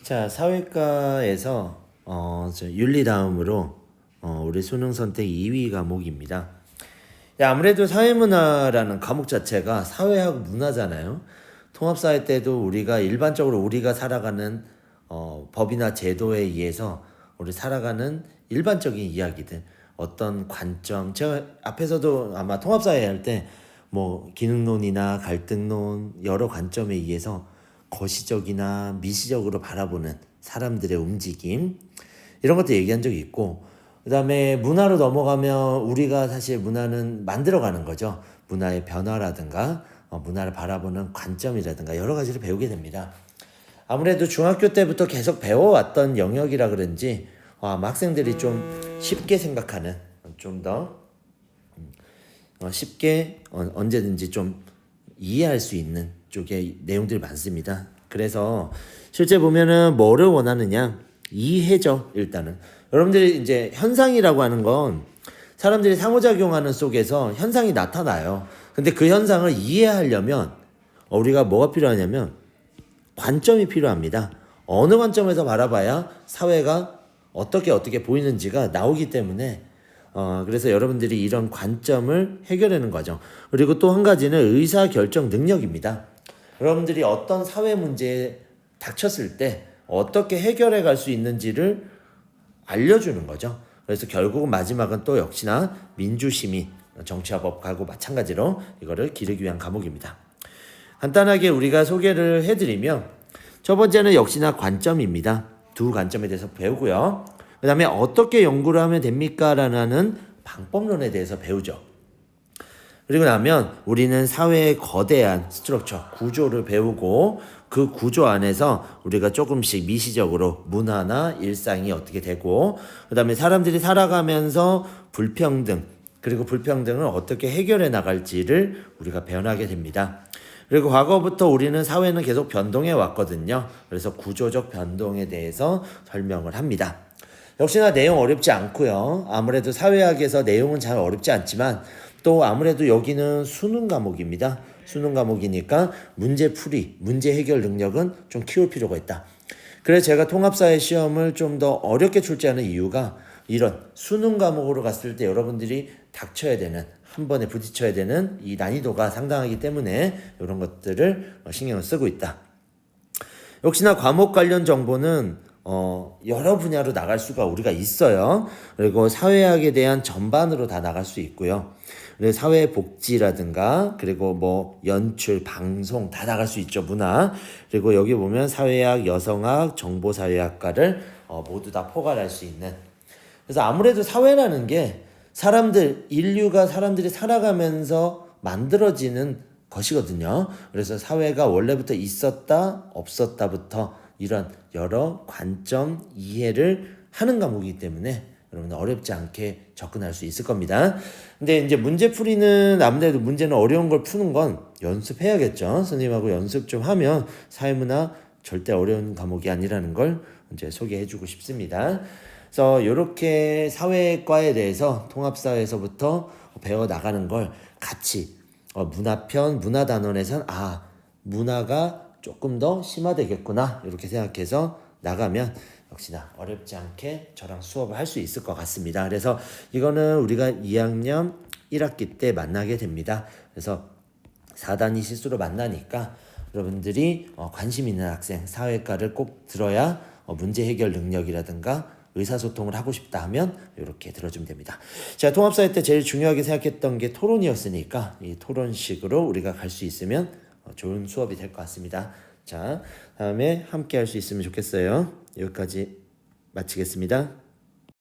자, 사회과에서 윤리 다음으로 우리 수능 선택 2위 과목입니다. 야, 아무래도 사회문화라는 과목 자체가 사회학 문화잖아요. 통합사회 때도 우리가 일반적으로 우리가 살아가는 법이나 제도에 의해서 우리 살아가는 일반적인 이야기들, 어떤 관점, 제가 앞에서도 아마 통합사회 할 때 뭐 기능론이나 갈등론 여러 관점에 의해서 거시적이나 미시적으로 바라보는 사람들의 움직임 이런 것도 얘기한 적이 있고, 그 다음에 문화로 넘어가면 우리가 사실 문화는 만들어가는 거죠. 문화의 변화라든가 문화를 바라보는 관점이라든가 여러 가지를 배우게 됩니다. 아무래도 중학교 때부터 계속 배워왔던 영역이라 그런지 아마 학생들이 좀 쉽게 생각하는, 좀 더 쉽게 언제든지 좀 이해할 수 있는 쪽의 내용들이 많습니다. 그래서 실제 보면은 뭐를 원하느냐, 이해죠. 일단은 여러분들이 이제 현상이라고 하는 건 사람들이 상호작용하는 속에서 현상이 나타나요. 근데 그 현상을 이해하려면 우리가 뭐가 필요하냐면 관점이 필요합니다. 어느 관점에서 바라봐야 사회가 어떻게 보이는지가 나오기 때문에 그래서 여러분들이 이런 관점을 해결하는 과정, 그리고 또 한 가지는 의사결정 능력입니다. 여러분들이 어떤 사회 문제에 닥쳤을 때 어떻게 해결해 갈 수 있는지를 알려주는 거죠. 그래서 결국은 마지막은 또 역시나 민주시민, 정치와 법하고 마찬가지로 이거를 기르기 위한 과목입니다. 간단하게 우리가 소개를 해드리면 첫 번째는 역시나 관점입니다. 두 관점에 대해서 배우고요. 그 다음에 어떻게 연구를 하면 됩니까? 라는 방법론에 대해서 배우죠. 그리고 나면 우리는 사회의 거대한 스트럭처, 구조를 배우고 그 구조 안에서 우리가 조금씩 미시적으로 문화나 일상이 어떻게 되고, 그 다음에 사람들이 살아가면서 불평등, 그리고 불평등을 어떻게 해결해 나갈지를 우리가 배워나게 됩니다. 그리고 과거부터 우리는 사회는 계속 변동해 왔거든요. 그래서 구조적 변동에 대해서 설명을 합니다. 역시나 내용 어렵지 않고요. 아무래도 사회학에서 내용은 잘 어렵지 않지만 또 아무래도 여기는 수능 과목입니다. 수능 과목이니까 문제풀이, 문제 해결 능력은 좀 키울 필요가 있다. 그래서 제가 통합사회 시험을 좀 더 어렵게 출제하는 이유가 이런 수능 과목으로 갔을 때 여러분들이 닥쳐야 되는, 한 번에 부딪혀야 되는 이 난이도가 상당하기 때문에 이런 것들을 신경을 쓰고 있다. 역시나 과목 관련 정보는 여러 분야로 나갈 수가 우리가 있어요. 그리고 사회학에 대한 전반으로 다 나갈 수 있고요. 그리고 사회복지라든가 그리고 뭐 연출, 방송 다 나갈 수 있죠. 문화. 그리고 여기 보면 사회학, 여성학, 정보사회학과를 모두 다 포괄할 수 있는. 그래서 아무래도 사회라는 게 인류가 사람들이 살아가면서 만들어지는 것이거든요. 그래서 사회가 원래부터 있었다, 없었다부터 이런 여러 관점 이해를 하는 과목이기 때문에 여러분 어렵지 않게 접근할 수 있을 겁니다. 근데 이제 문제풀이는 아무래도 문제는 어려운 걸 푸는 건 연습해야겠죠. 선생님하고 연습 좀 하면 사회문화 절대 어려운 과목이 아니라는 걸 이제 소개해주고 싶습니다. 그래서 이렇게 사회과에 대해서 통합사회에서부터 배워 나가는 걸 같이 문화편, 문화단원에선 문화가 조금 더 심화되겠구나 이렇게 생각해서 나가면 역시나 어렵지 않게 저랑 수업을 할 수 있을 것 같습니다. 그래서 이거는 우리가 2학년 1학기 때 만나게 됩니다. 그래서 4단위 실수로 만나니까 여러분들이 관심 있는 학생, 사회과를 꼭 들어야 문제 해결 능력이라든가 의사소통을 하고 싶다 하면 이렇게 들어주면 됩니다. 제가 통합사회 때 제일 중요하게 생각했던 게 토론이었으니까 이 토론식으로 우리가 갈 수 있으면 좋은 수업이 될 것 같습니다. 자, 다음에 함께 할 수 있으면 좋겠어요. 여기까지 마치겠습니다.